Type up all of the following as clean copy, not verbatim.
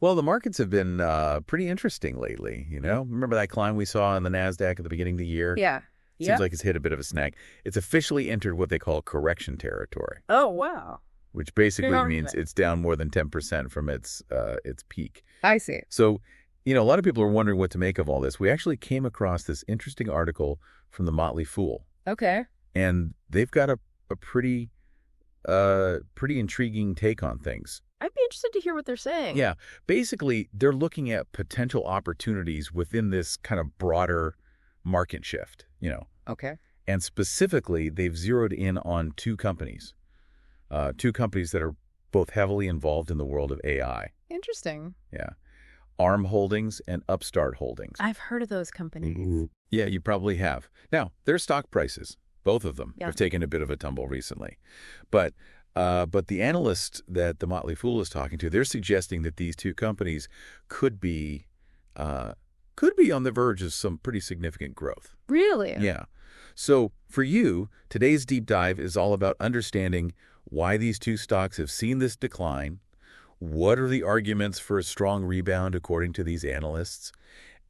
Well, the markets have been pretty interesting lately, you know? Remember that climb we saw in the Nasdaq at the beginning of the year? Yeah. Seems Yep. like it's hit a bit of a snag. It's officially entered what they call correction territory, Oh, wow. which basically Yeah. means it's down more than 10% from its peak. I see. So, you know, a lot of people are wondering what to make of all this. We actually came across this interesting article from the Motley Fool, Okay. and they've got a pretty intriguing take on things. I'd be interested to hear what they're saying. Yeah, basically, they're looking at potential opportunities within this kind of broader market shift, you know. Okay. And specifically, they've zeroed in on two companies that are both heavily involved in the world of AI. Interesting. Yeah. ARM Holdings and Upstart Holdings. I've heard of those companies. Yeah, you probably have. Now, their stock prices, both of them, Yeah. have taken a bit of a tumble recently. But the analyst that the Motley Fool is talking to, they're suggesting that these two companies could be on the verge of some pretty significant growth. Really? Yeah. So for you, today's deep dive is all about understanding why these two stocks have seen this decline, what are the arguments for a strong rebound according to these analysts,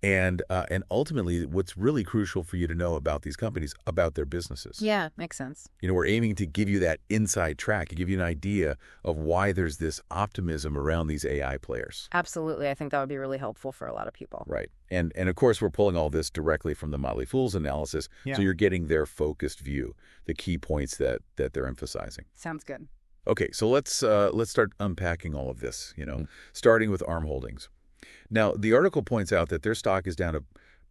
and ultimately what's really crucial for you to know about these companies, about their businesses. Yeah, makes sense. You know, we're aiming to give you that inside track, to give you an idea of why there's this optimism around these AI players. Absolutely. I think that would be really helpful for a lot of people. Right. And of course, we're pulling all this directly from the Motley Fool's analysis, so you're getting their focused view, the key points that they're emphasizing. Sounds good. Okay, so let's start unpacking all of this, you know, starting with ARM Holdings. Now, the article points out that their stock is down a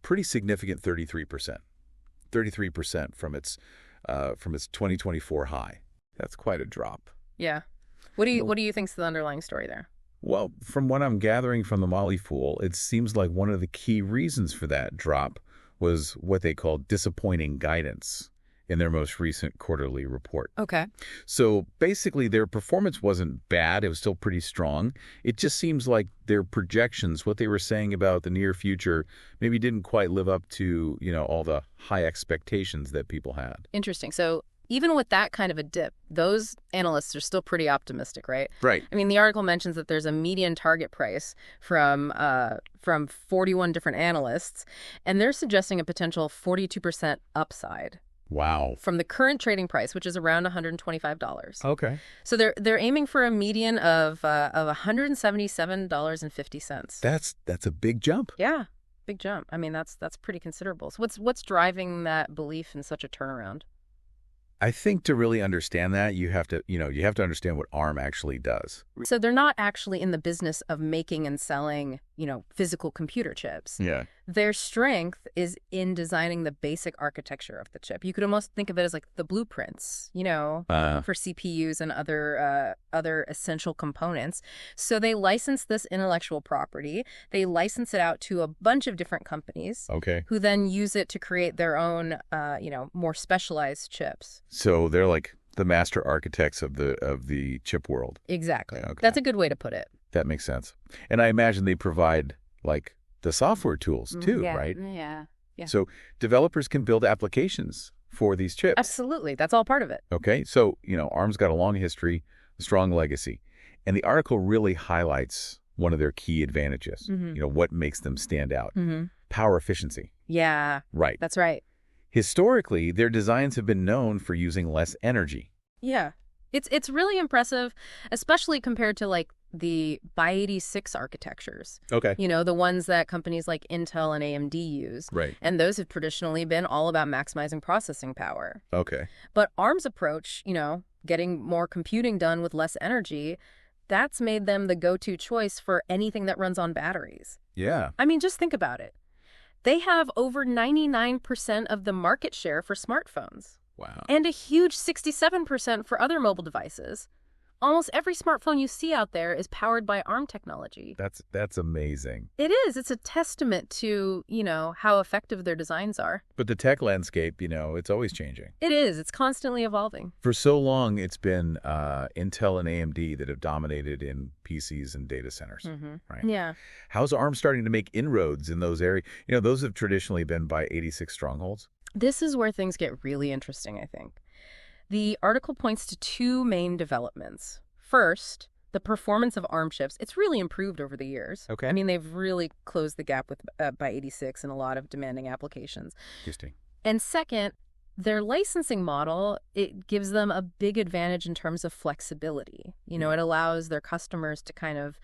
pretty significant 33%. 33% from its 2024 high. That's quite a drop. Yeah. What do you think's the underlying story there? Well, from what I'm gathering from the Motley Fool, it seems like one of the key reasons for that drop was what they call disappointing guidance in their most recent quarterly report. Okay. So basically, their performance wasn't bad. It was still pretty strong. It just seems like their projections, what they were saying about the near future, maybe didn't quite live up to, you know, all the high expectations that people had. Interesting. So even with that kind of a dip, those analysts are still pretty optimistic, right? Right. I mean, the article mentions that there's a median target price from 41 different analysts, and they're suggesting a potential 42% upside. Wow. From the current trading price, which is around $125. Okay. So they're aiming for a median of $177.50. That's a big jump. Yeah, big jump. I mean, that's pretty considerable. So what's driving that belief in such a turnaround? I think to really understand that, you have to understand what ARM actually does. So they're not actually in the business of making and selling, physical computer chips. Yeah. Their strength is in designing the basic architecture of the chip. You could almost think of it as like the blueprints, for CPUs and other essential components. So they license this intellectual property. They license it out to a bunch of different companies. Okay. Who then use it to create their own, more specialized chips. So they're like the master architects of the chip world. Exactly. Okay. That's a good way to put it. That makes sense. And I imagine they provide like the software tools too, yeah, right? Yeah. So developers can build applications for these chips. Absolutely. That's all part of it. Okay. So, ARM's got a long history, a strong legacy. And the article really highlights one of their key advantages, what makes them stand out. Power efficiency. Yeah. Right. That's right. Historically, their designs have been known for using less energy. Yeah. It's really impressive, especially compared to like the x86 architectures. Okay. The ones that companies like Intel and AMD use. Right. And those have traditionally been all about maximizing processing power. Okay. But ARM's approach, getting more computing done with less energy, that's made them the go-to choice for anything that runs on batteries. Yeah. I mean, just think about it. They have over 99% of the market share for smartphones. Wow. And a huge 67% for other mobile devices. Almost every smartphone you see out there is powered by ARM technology. That's amazing. It is. It's a testament to, how effective their designs are. But the tech landscape, it's always changing. It is. It's constantly evolving. For so long, it's been Intel and AMD that have dominated in PCs and data centers, right? Yeah. How's ARM starting to make inroads in those areas? Those have traditionally been by 86 strongholds. This is where things get really interesting, I think. The article points to two main developments. First, the performance of ARM chips, it's really improved over the years. Okay. I mean, they've really closed the gap with by 86 in a lot of demanding applications. Interesting. And second, their licensing model, it gives them a big advantage in terms of flexibility. You know, it allows their customers to kind of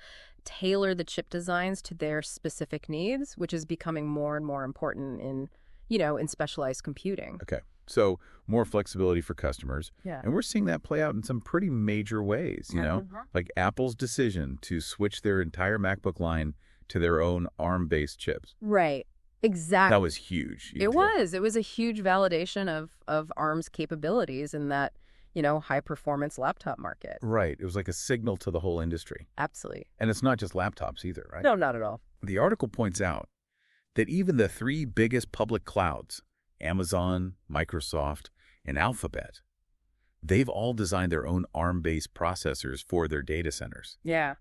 tailor the chip designs to their specific needs, which is becoming more and more important in, you know, in specialized computing. Okay. So more flexibility for customers. Yeah. And we're seeing that play out in some pretty major ways, you know, like Apple's decision to switch their entire MacBook line to their own ARM-based chips. Right. Exactly. That was huge. It was. It was a huge validation of ARM's capabilities in that, you know, high-performance laptop market. Right. It was like a signal to the whole industry. Absolutely. And it's not just laptops either, right? No, not at all. The article points out that even the three biggest public clouds, Amazon, Microsoft, and Alphabet, they've all designed their own ARM-based processors for their data centers. Yeah.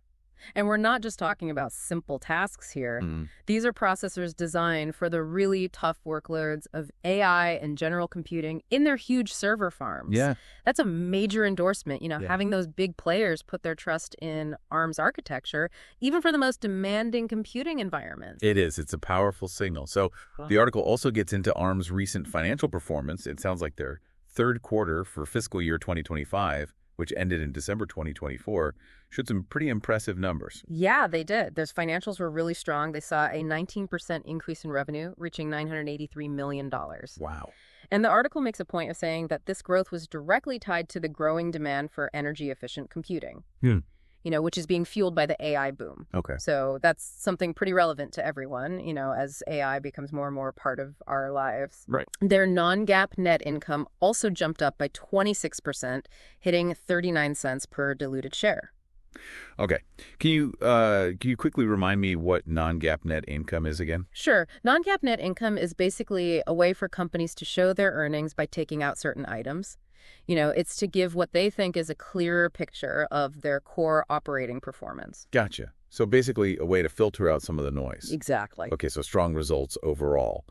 And we're not just talking about simple tasks here. These are processors designed for the really tough workloads of AI and general computing in their huge server farms. Yeah. That's a major endorsement, you know, having those big players put their trust in ARM's architecture, even for the most demanding computing environments. It is. It's a powerful signal. So the article also gets into ARM's recent financial performance. It sounds like their third quarter for fiscal year 2025, which ended in December 2024, showed some pretty impressive numbers. Yeah, they did. Those financials were really strong. They saw a 19% increase in revenue, reaching $983 million. Wow. And the article makes a point of saying that this growth was directly tied to the growing demand for energy-efficient computing, you know, which is being fueled by the AI boom. Okay. So that's something pretty relevant to everyone, you know, as AI becomes more and more part of our lives. Right. Their non-GAAP net income also jumped up by 26%, hitting 39 cents per diluted share. Okay. Can you quickly remind me what non-GAAP net income is again? Sure. Non-GAAP net income is basically a way for companies to show their earnings by taking out certain items. You know, it's to give what they think is a clearer picture of their core operating performance. Gotcha. So basically a way to filter out some of the noise. Exactly. Okay, so strong results overall.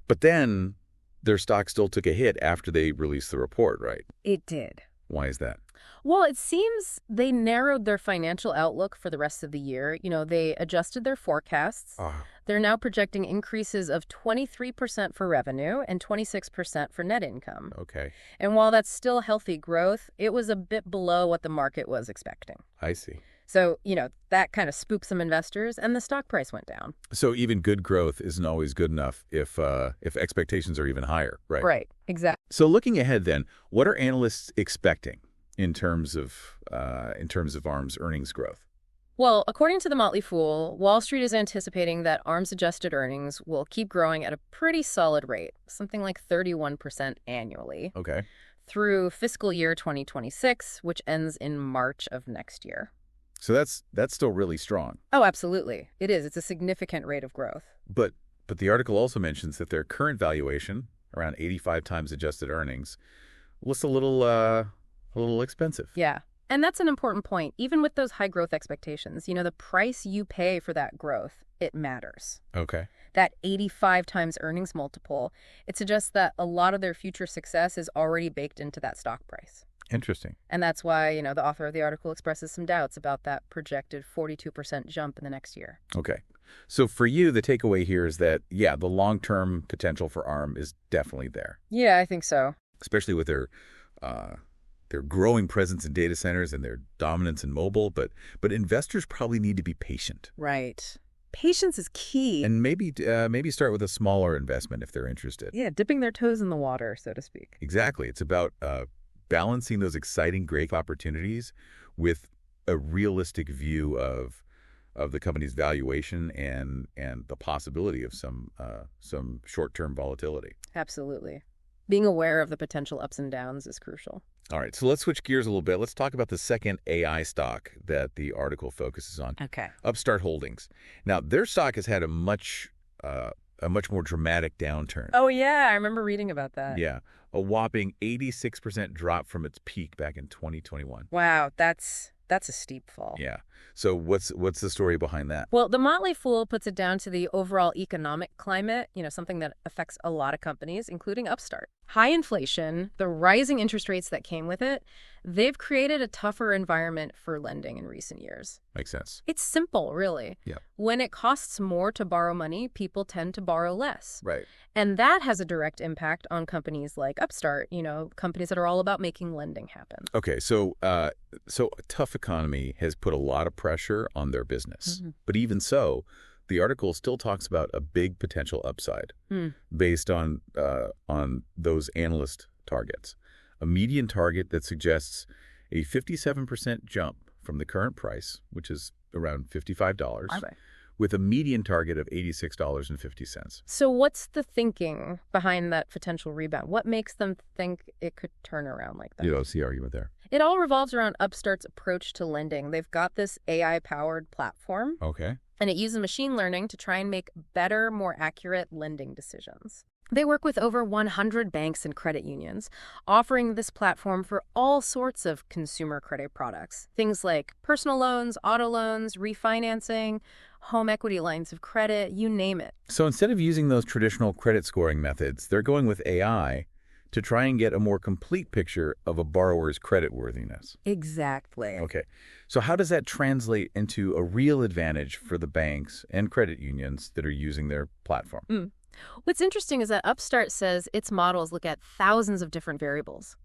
But then their stock still took a hit after they released the report, right? It did. Why is that? Well, it seems they narrowed their financial outlook for the rest of the year. You know, they adjusted their forecasts. They're now projecting increases of 23% for revenue and 26% for net income. Okay. And while that's still healthy growth, it was a bit below what the market was expecting. I see. So, you know, that kind of spooked some investors and the stock price went down. So even good growth isn't always good enough if expectations are even higher, right? Right, exactly. So looking ahead then, what are analysts expecting in terms of ARM's earnings growth? Well, according to the Motley Fool, Wall Street is anticipating that ARM's adjusted earnings will keep growing at a pretty solid rate, something like 31% annually. Okay. Through fiscal year 2026, which ends in March of next year. So that's still really strong. Oh, absolutely. It is. It's a significant rate of growth. But the article also mentions that their current valuation, around 85 times adjusted earnings, looks a little expensive. Yeah. And that's an important point. Even with those high growth expectations, you know, the price you pay for that growth, it matters. Okay. That 85 times earnings multiple, it suggests that a lot of their future success is already baked into that stock price. Interesting. And that's why, you know, the author of the article expresses some doubts about that projected 42% jump in the next year. Okay. So for you, the takeaway here is that, yeah, the long-term potential for ARM is definitely there. Yeah, I think so. Especially with their growing presence in data centers and their dominance in mobile, but investors probably need to be patient. Right. Patience is key. And maybe start with a smaller investment if they're interested. Yeah, dipping their toes in the water, so to speak. Exactly. It's about balancing those exciting growth opportunities with a realistic view of the company's valuation and the possibility of some short-term volatility. Absolutely. Being aware of the potential ups and downs is crucial. All right, so let's switch gears a little bit. Let's talk about the second AI stock that the article focuses on. Okay. Upstart Holdings. Now, their stock has had a much more dramatic downturn. Oh, yeah, I remember reading about that. Yeah, a whopping 86% drop from its peak back in 2021. Wow, that's a steep fall. Yeah. So what's the story behind that? Well, the Motley Fool puts it down to the overall economic climate, you know, something that affects a lot of companies, including Upstart. High inflation, the rising interest rates that came with it, they've created a tougher environment for lending in recent years. Makes sense. It's simple, really. Yeah. When it costs more to borrow money, people tend to borrow less. Right. And that has a direct impact on companies like Upstart, companies that are all about making lending happen. Okay, so a tough economy has put a lot of pressure on their business. Mm-hmm. But even so, the article still talks about a big potential upside based on those analyst targets. A median target that suggests a 57% jump from the current price, which is around $55, with a median target of $86.50. So what's the thinking behind that potential rebound? What makes them think it could turn around like that? You don't see argument there. It all revolves around Upstart's approach to lending. They've got this AI-powered platform. Okay. And it uses machine learning to try and make better, more accurate lending decisions. They work with over 100 banks and credit unions, offering this platform for all sorts of consumer credit products. Things like personal loans, auto loans, refinancing, home equity lines of credit, you name it. So instead of using those traditional credit scoring methods, they're going with AI to try and get a more complete picture of a borrower's creditworthiness. Exactly. Okay. So how does that translate into a real advantage for the banks and credit unions that are using their platform? What's interesting is that Upstart says its models look at thousands of different variables,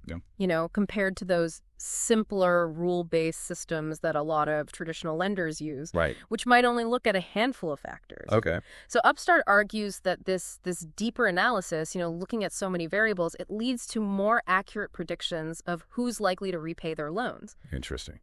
compared to those simpler rule-based systems that a lot of traditional lenders use, which might only look at a handful of factors. Okay. So Upstart argues that this deeper analysis, looking at so many variables, it leads to more accurate predictions of who's likely to repay their loans. Interesting.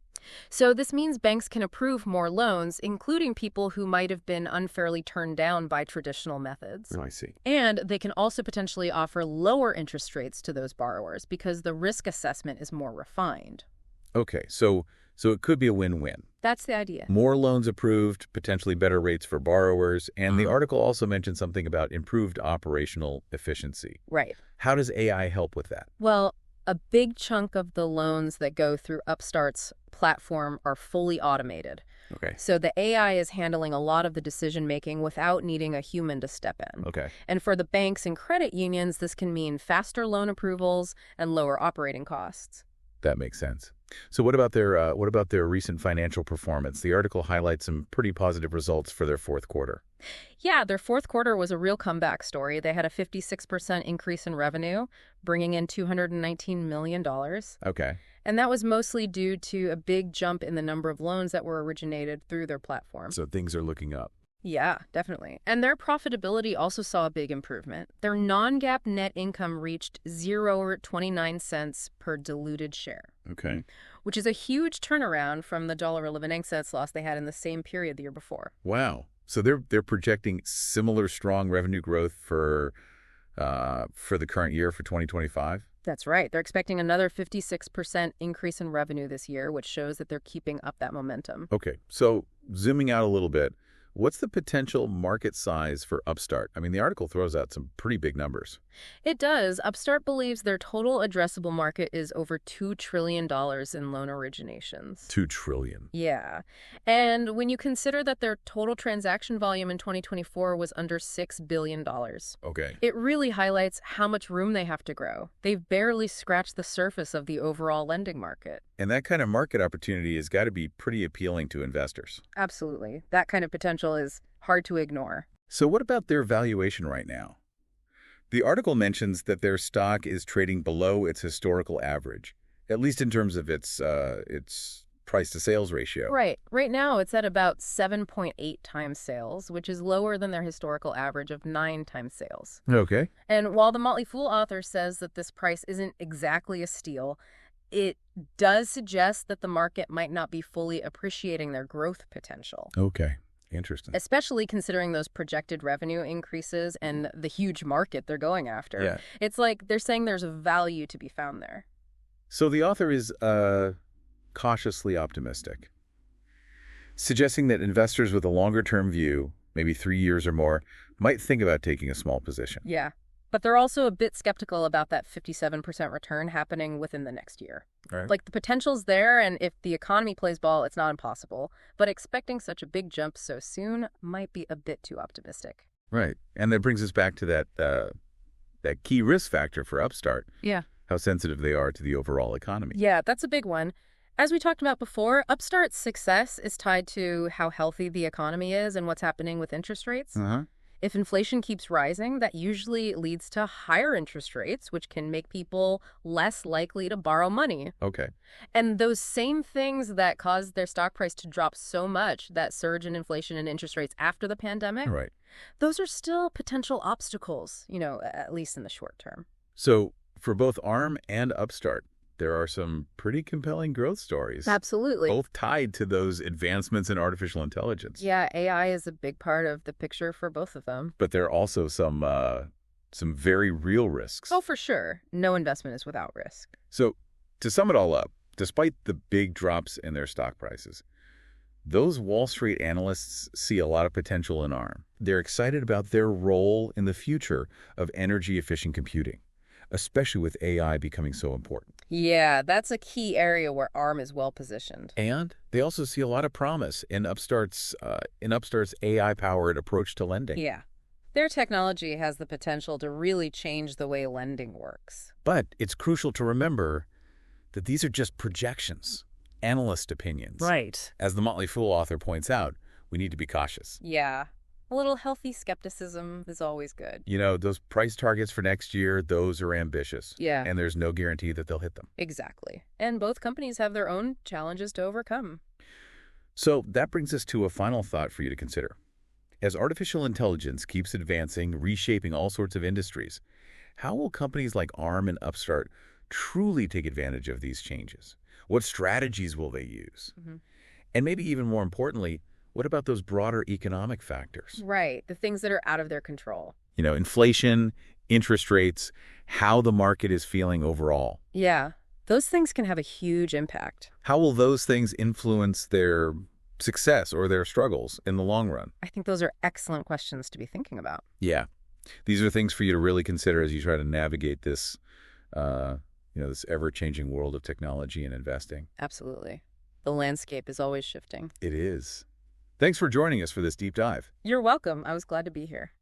So this means banks can approve more loans, including people who might have been unfairly turned down by traditional methods. Oh, I see. And they can also potentially offer lower interest rates to those borrowers because the risk assessment is more refined. Okay, so it could be a win-win. That's the idea. More loans approved, potentially better rates for borrowers, and the article also mentioned something about improved operational efficiency. Right. How does AI help with that? Well, a big chunk of the loans that go through Upstart's platform are fully automated. Okay. So the AI is handling a lot of the decision-making without needing a human to step in. Okay. And for the banks and credit unions, this can mean faster loan approvals and lower operating costs. That makes sense. So what about their recent financial performance? The article highlights some pretty positive results for their fourth quarter. Yeah, their fourth quarter was a real comeback story. They had a 56% increase in revenue, bringing in $219 million. Okay. And that was mostly due to a big jump in the number of loans that were originated through their platform. So things are looking up. Yeah, definitely. And their profitability also saw a big improvement. Their non-GAAP net income reached $0.29 per diluted share. Okay. Which is a huge turnaround from the $1.11 loss they had in the same period the year before. Wow. So they're projecting similar strong revenue growth for the current year, for 2025? That's right. They're expecting another 56% increase in revenue this year, which shows that they're keeping up that momentum. Okay. So zooming out a little bit, what's the potential market size for Upstart? I mean, the article throws out some pretty big numbers. It does. Upstart believes their total addressable market is over $2 trillion in loan originations. $2 trillion. Yeah. And when you consider that their total transaction volume in 2024 was under $6 billion, okay, it really highlights how much room they have to grow. They've barely scratched the surface of the overall lending market. And that kind of market opportunity has got to be pretty appealing to investors. Absolutely. That kind of potential is hard to ignore. So what about their valuation right now? The article mentions that their stock is trading below its historical average, at least in terms of its price-to-sales ratio. Right. Right now, it's at about 7.8 times sales, which is lower than their historical average of 9 times sales. Okay. And while the Motley Fool author says that this price isn't exactly a steal, it does suggest that the market might not be fully appreciating their growth potential. Okay. Interesting. Especially considering those projected revenue increases and the huge market they're going after. Yeah. It's like they're saying there's a value to be found there. So the author is cautiously optimistic, suggesting that investors with a longer-term view, maybe 3 years or more, might think about taking a small position. Yeah. But they're also a bit skeptical about that 57% return happening within the next year. Right. Like, the potential's there, and if the economy plays ball, it's not impossible. But expecting such a big jump so soon might be a bit too optimistic. Right. And that brings us back to that key risk factor for Upstart. Yeah. how sensitive they are to the overall economy. Yeah, that's a big one. As we talked about before, Upstart's success is tied to how healthy the economy is and what's happening with interest rates. If inflation keeps rising, that usually leads to higher interest rates, which can make people less likely to borrow money. Okay. And those same things that caused their stock price to drop so much, that surge in inflation and interest rates after the pandemic, Right. those are still potential obstacles, at least in the short term. So for both ARM and Upstart, there are some pretty compelling growth stories. Absolutely. Both tied to those advancements in artificial intelligence. Yeah, AI is a big part of the picture for both of them. But there are also some very real risks. Oh, for sure. No investment is without risk. So to sum it all up, despite the big drops in their stock prices, those Wall Street analysts see a lot of potential in ARM. They're excited about their role in the future of energy-efficient computing, especially with AI becoming so important. Yeah, that's a key area where ARM is well positioned. And they also see a lot of promise in Upstart's AI-powered approach to lending. Yeah. Their technology has the potential to really change the way lending works. But it's crucial to remember that these are just projections, analyst opinions. Right. As the Motley Fool author points out, we need to be cautious. Yeah. A little healthy skepticism is always good. Those price targets for next year, those are ambitious. Yeah. And there's no guarantee that they'll hit them. Exactly. And both companies have their own challenges to overcome. So that brings us to a final thought for you to consider. As artificial intelligence keeps advancing, reshaping all sorts of industries, how will companies like ARM and Upstart truly take advantage of these changes? What strategies will they use? And maybe even more importantly, what about those broader economic factors? Right, the things that are out of their control. Inflation, interest rates, how the market is feeling overall. Yeah, those things can have a huge impact. How will those things influence their success or their struggles in the long run? I think those are excellent questions to be thinking about. Yeah, these are things for you to really consider as you try to navigate this, this ever-changing world of technology and investing. Absolutely. The landscape is always shifting. It is. Thanks for joining us for this deep dive. You're welcome. I was glad to be here.